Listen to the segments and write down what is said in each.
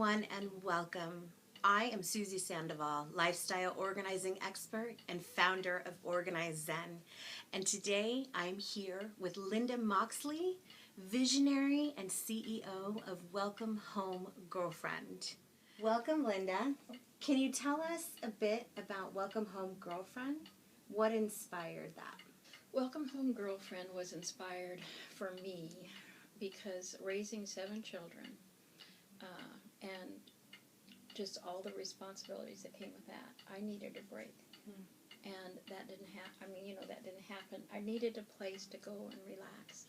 everyone, and welcome. I am Suzie Sandoval, lifestyle organizing expert and founder of Organize Zen. And today I'm here with Linda Moxley, visionary and CEO of Welcome Home Girlfriend. Welcome, Linda. Can you tell us a bit about Welcome Home Girlfriend? What inspired that? Welcome Home Girlfriend was inspired for me because raising 7 children and just all the responsibilities that came with that, I needed a break. And that didn't happen. That didn't happen. I needed a place to go and relax.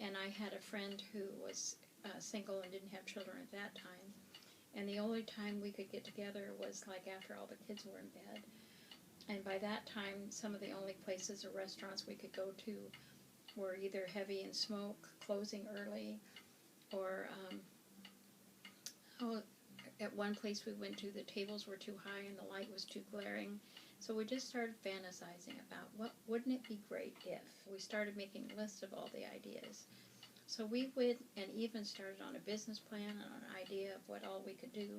And I had a friend who was single and didn't have children at that time. And the only time we could get together was like after all the kids were in bed. And by that time, some of the only places or restaurants we could go to were either heavy in smoke, closing early, or at one place we went to, the tables were too high and the light was too glaring. So we just started fantasizing about wouldn't it be great if. We started making lists of all the ideas. So we went and even started on a business plan and an idea of what all we could do.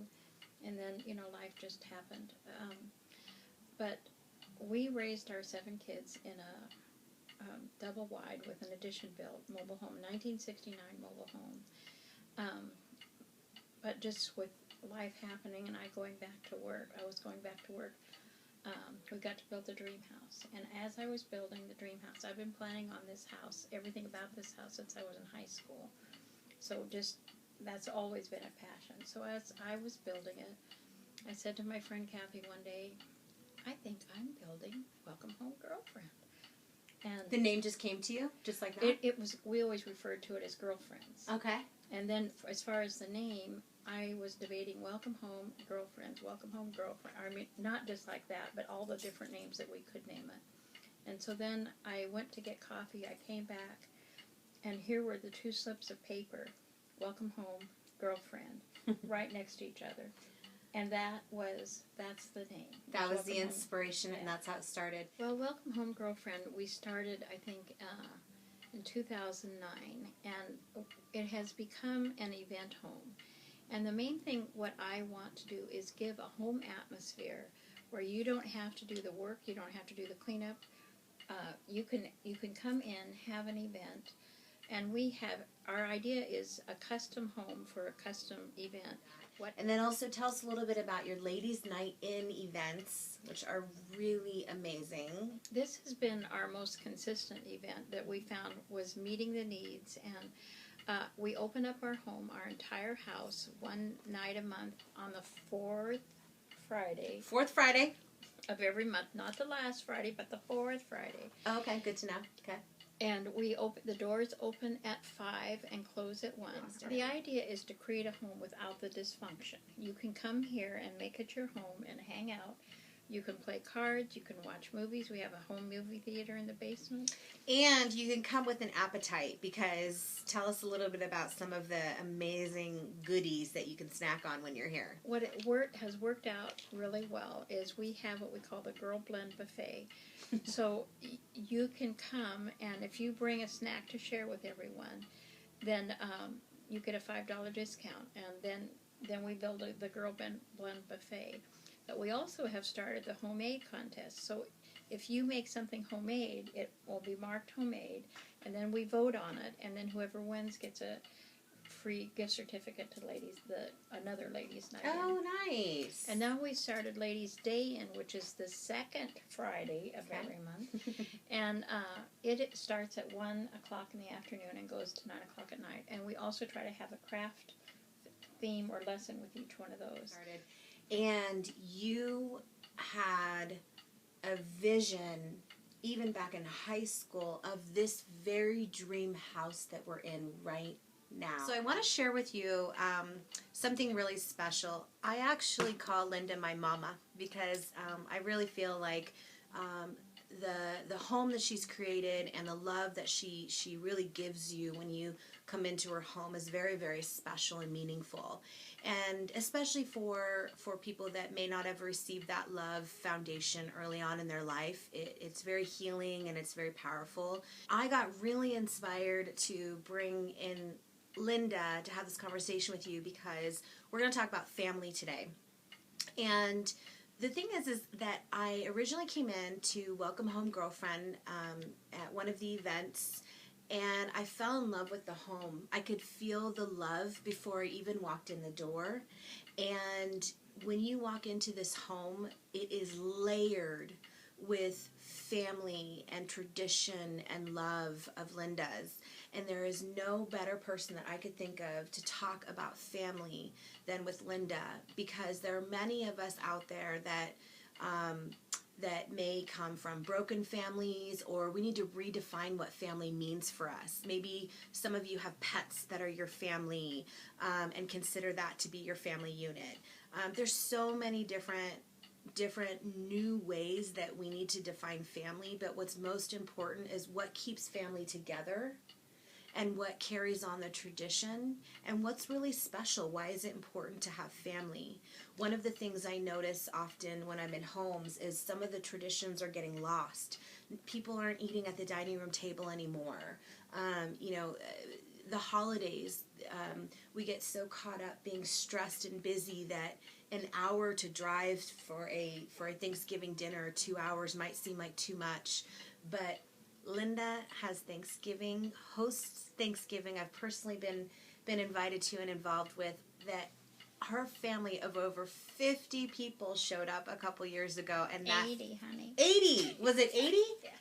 And then, life just happened. But we raised our 7 kids in a double wide with an addition built mobile home, 1969 mobile home. But just with life happening and I was going back to work, we got to build the dream house. And as I was building the dream house, I've been planning on this house, everything about this house since I was in high school. So that's always been a passion. So as I was building it, I said to my friend Kathy one day, I think I'm building Welcome Home Girlfriend. And The name just came to you, just like that? We always referred to it as girlfriends. Okay. And then as far as the name, I was debating Welcome Home Girlfriends, Welcome Home Girlfriend. I mean, not just like that, but all the different names that we could name it. And so then I went to get coffee. I came back, and here were the 2 slips of paper, Welcome Home Girlfriend, right next to each other. And that's the name. That was the inspiration, and that's how it started. Well, Welcome Home Girlfriend, we started, I think, in 2009, and it has become an event home. And the main thing, what I want to do is give a home atmosphere where you don't have to do the work, you don't have to do the cleanup. You can come in, have an event, and our idea is a custom home for a custom event. And then also tell us a little bit about your Ladies' Night In events, which are really amazing. This has been our most consistent event that we found was meeting the needs, and we open up our home, our entire house, one night a month on the 4th Friday. 4th Friday of every month, not the last Friday, but the 4th Friday. Oh, okay, good to know. Okay. And the doors open at 5 and close at 1. The idea is to create a home without the dysfunction. You can come here and make it your home and hang out. You can play cards, you can watch movies. We have a home movie theater in the basement. And you can come with an appetite, because tell us a little bit about some of the amazing goodies that you can snack on when you're here. What has worked out really well is we have what we call the Girl Blend Buffet. So you can come, and if you bring a snack to share with everyone, then you get a $5 discount. And then we build the Girl Blend Buffet. But we also have started the homemade contest. So if you make something homemade, it will be marked homemade, and then we vote on it, and then whoever wins gets a free gift certificate to another Ladies' Night In. Oh, nice. And now we started Ladies' Day In, which is the 2nd Friday of every month. And it starts at 1 o'clock in the afternoon and goes to 9 o'clock at night. And we also try to have a craft theme or lesson with each one of those. And you had a vision, even back in high school, of this very dream house that we're in right now. So I want to share with you something really special. I actually call Linda my mama, because I really feel like the home that she's created and the love that she really gives you when you come into her home is very, very special and meaningful. And especially for people that may not have received that love foundation early on in their life, it's very healing and it's very powerful. I got really inspired to bring in Linda to have this conversation with you because we're going to talk about family today. And the thing is that I originally came in to welcome home girlfriend at one of the events, and I fell in love with the home. I could feel the love before I even walked in the door. And when you walk into this home, it is layered with family and tradition and love of Linda's. And there is no better person that I could think of to talk about family than with Linda, because there are many of us out there that may come from broken families, or we need to redefine what family means for us. Maybe some of you have pets that are your family, and consider that to be your family unit. There's so many different new ways that we need to define family, but what's most important is what keeps family together and what carries on the tradition and what's really special. Why is it important to have family? One of the things I notice often when I'm in homes is some of the traditions are getting lost. People aren't eating at the dining room table anymore. The holidays, we get so caught up being stressed and busy that an hour to drive for a Thanksgiving dinner, 2 hours might seem like too much. But Linda has Thanksgiving, hosts Thanksgiving. I've personally been invited to and involved with that. Her family of over 50 people showed up a couple years ago, and 80, honey. 80, was it 80? Yes.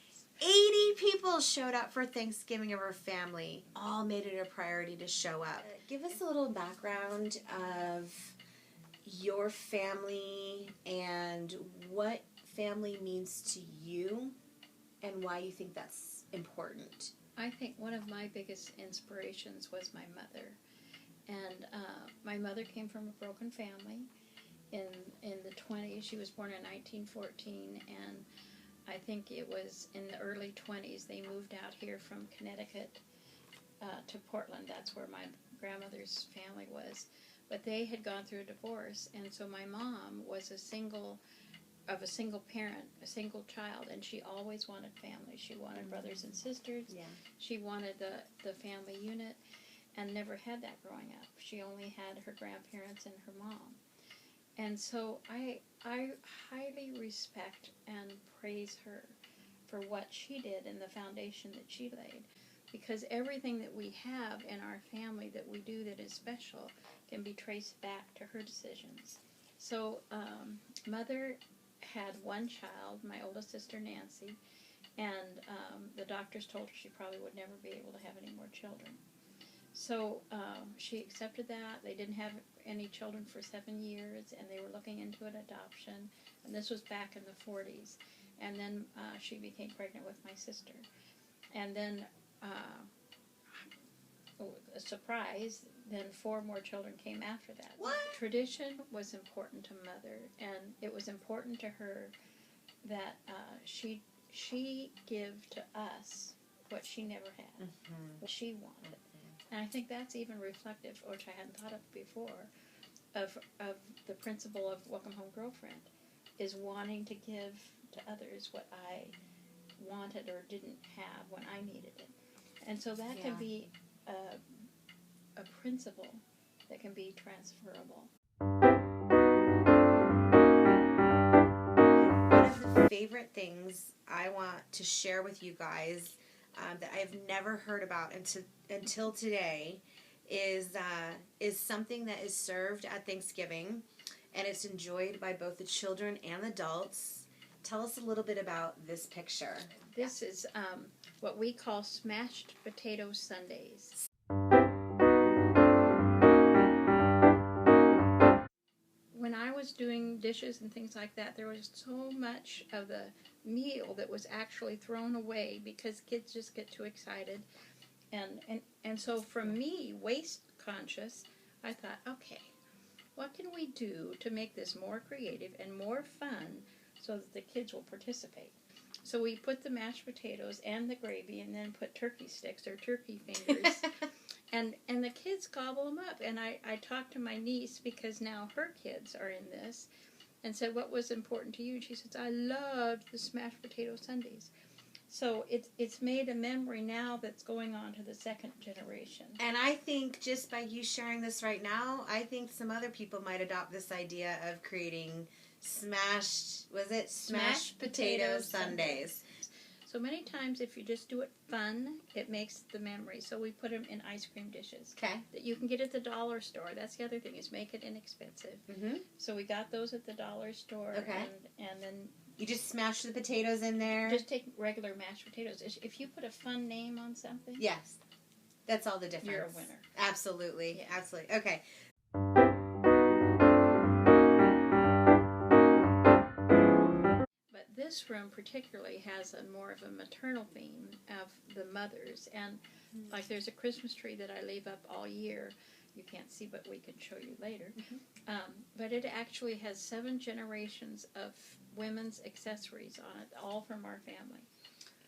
80 people showed up for Thanksgiving of her family. All made it a priority to show up. Give us a little background of your family and what family means to you and why you think that's important. I think one of my biggest inspirations was my mother. And my mother came from a broken family in the 20s. She was born in 1914, and I think it was in the early 20s they moved out here from Connecticut to Portland. That's where my grandmother's family was. But they had gone through a divorce, and so my mom was a single parent, a single child, and she always wanted family. She wanted brothers and sisters. Yeah. She wanted the family unit, and never had that growing up. She only had her grandparents and her mom. And so I highly respect and praise her for what she did and the foundation that she laid, because everything that we have in our family that we do that is special can be traced back to her decisions. So Mother had one child, my oldest sister Nancy, and the doctors told her she probably would never be able to have any more children. So she accepted that. They didn't have any children for 7 years, and they were looking into an adoption, and this was back in the 40s. And then she became pregnant with my sister. And then, a surprise, then 4 more children came after that. What? Tradition was important to Mother, and it was important to her that she give to us what she never had, what she wanted. And I think that's even reflective, which I hadn't thought of before, of the principle of Welcome Home Girlfriend, is wanting to give to others what I wanted or didn't have when I needed it. And so that can be a principle that can be transferable. One of the favorite things I want to share with you guys that I've never heard about until today is something that is served at Thanksgiving, and it's enjoyed by both the children and adults. Tell us a little bit about this picture. This is what we call smashed potato sundaes. When I was doing dishes and things like that, there was so much of the meal that was actually thrown away because kids just get too excited. And so from me, waste conscious, I thought, okay, what can we do to make this more creative and more fun so that the kids will participate? So we put the mashed potatoes and the gravy, and then put turkey sticks or turkey fingers. And the kids gobble them up. And I talked to my niece, because now her kids are in this, and said, what was important to you? And she says, I loved the smashed potato sundaes. So it's made a memory now that's going on to the second generation. And I think just by you sharing this right now, I think some other people might adopt this idea of creating smashed potato sundaes. So many times if you just do it fun, it makes the memory. So we put them in ice cream dishes. Okay. That you can get at the dollar store. That's the other thing, is make it inexpensive. Mm-hmm. So we got those at the dollar store. Okay. And then you just smash the potatoes in there. just take regular mashed potatoes. If you put a fun name on something, yes. That's all the difference. you're a winner. Absolutely. Yes. Absolutely. Okay. But this room particularly has a more of a maternal theme of the mothers. And like there's a Christmas tree that I leave up all year. You can't see, but we can show you later. Mm-hmm. But it actually has 7 generations of women's accessories on it, all from our family.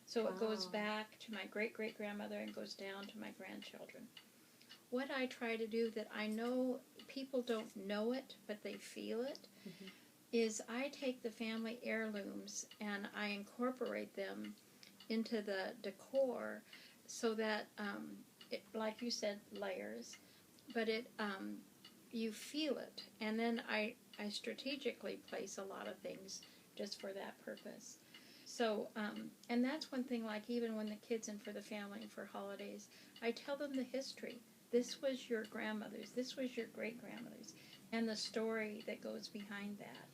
So it goes back to my great-great-grandmother and goes down to my grandchildren. What I try to do that I know people don't know it, but they feel it, is I take the family heirlooms and I incorporate them into the decor so that, it, like you said, layers, but it you feel it. And then I strategically place a lot of things just for that purpose. So, and that's one thing, like even when the kids and for the family and for holidays, I tell them the history. This was your grandmother's, this was your great-grandmother's, and the story that goes behind that.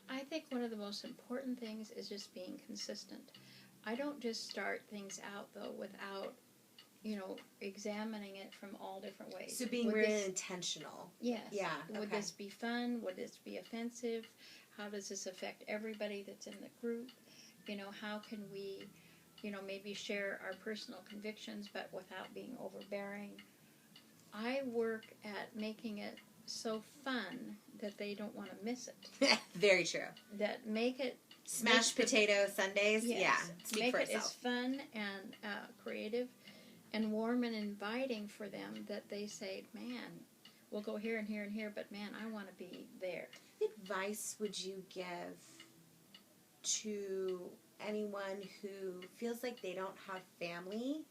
I think one of the most important things is just being consistent. I don't just start things out, though, without, examining it from all different ways. So being really intentional. Yes. Yeah. Would this be fun? Would this be offensive? How does this affect everybody that's in the group? How can we, maybe share our personal convictions, but without being overbearing? I work at making it so fun that they don't want to miss it. Very true. That make it smashed potato sundaes. Yes, yeah, speak make for it itself. as fun and creative and warm and inviting for them that they say, man, we'll go here and here and here, but man, I want to be there. What advice would you give to anyone who feels like they don't have family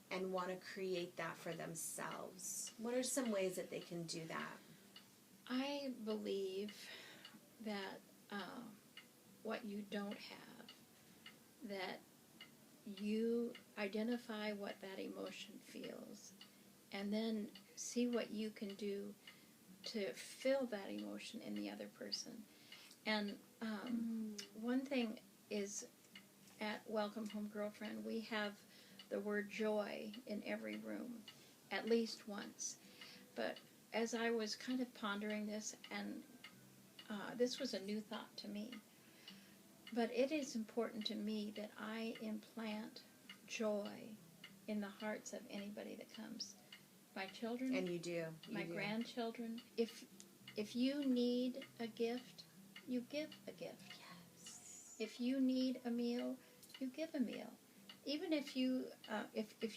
and want to create that for themselves? What are some ways that they can do that? I believe that what you don't have, that you identify what that emotion feels, and then see what you can do to fill that emotion in the other person. And one thing is, at Welcome Home Girlfriend, we have the word joy in every room, at least once. But as I was kind of pondering this, and this was a new thought to me, but it is important to me that I implant joy in the hearts of anybody that comes. My children, and you do. My grandchildren. If you need a gift, you give a gift. Yes. If you need a meal, you give a meal. Even if you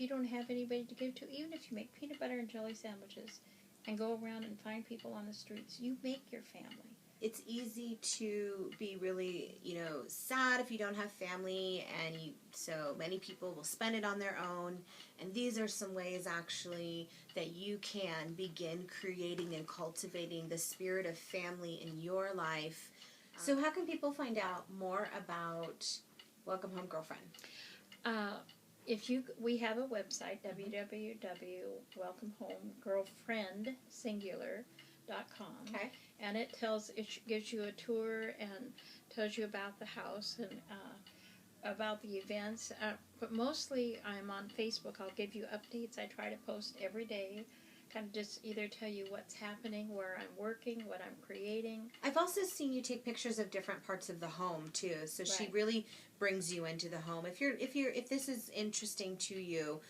don't have anybody to give to, even if you make peanut butter and jelly sandwiches and go around and find people on the streets, you make your family. It's easy to be really, sad if you don't have family, and so many people will spend it on their own. And these are some ways, actually, that you can begin creating and cultivating the spirit of family in your life. So how can people find out more about Welcome Home Girlfriend? We have a website, www.welcomehomegirlfriend.com. Okay. And it gives you a tour and tells you about the house and about the events. But mostly I'm on Facebook. I'll give you updates. I try to post every day. Kind of just either tell you what's happening, where I'm working, what I'm creating. I've also seen you take pictures of different parts of the home too. So Right. She really brings you into the home. If this is interesting to you,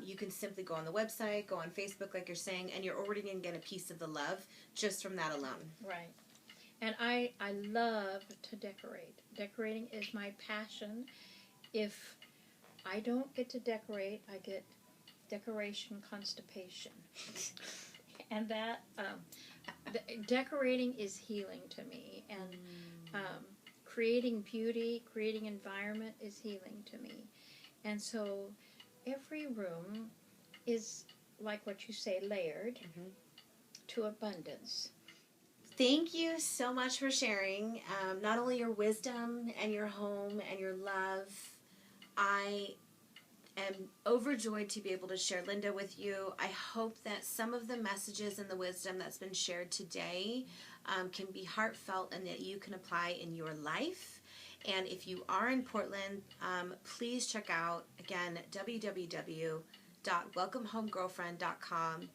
you can simply go on the website, go on Facebook, like you're saying, and you're already going to get a piece of the love just from that alone. Right. And I love to decorate. Decorating is my passion. If I don't get to decorate, I get decoration constipation. And that decorating is healing to me, and creating beauty, creating environment is healing to me. And so every room is, like what you say, layered to abundance. Thank you so much for sharing not only your wisdom and your home and your love. I am overjoyed to be able to share Linda with you. I hope that some of the messages and the wisdom that's been shared today can be heartfelt and that you can apply in your life. And if you are in Portland, please check out, again, www.welcomehomegirlfriend.com.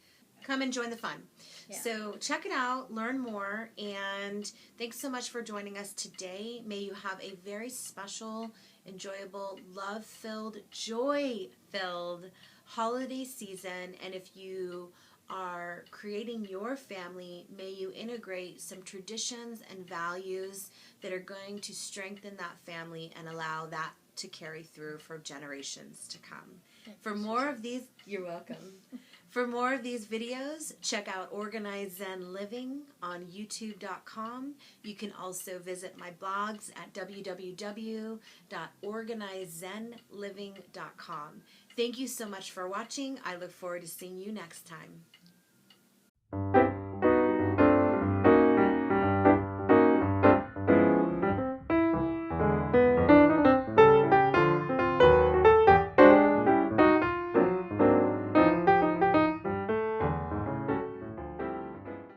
Come and join the fun. Yeah. So check it out, learn more, and thanks so much for joining us today. May you have a very special, enjoyable, love-filled, joy-filled holiday season. And if you are creating your family, may you integrate some traditions and values that are going to strengthen that family and allow that to carry through for generations to come. For more of these, you're welcome. For more of these videos, check out Organized Zen Living on youtube.com. You can also visit my blogs at www.organizedzenliving.com. Thank you so much for watching. I look forward to seeing you next time.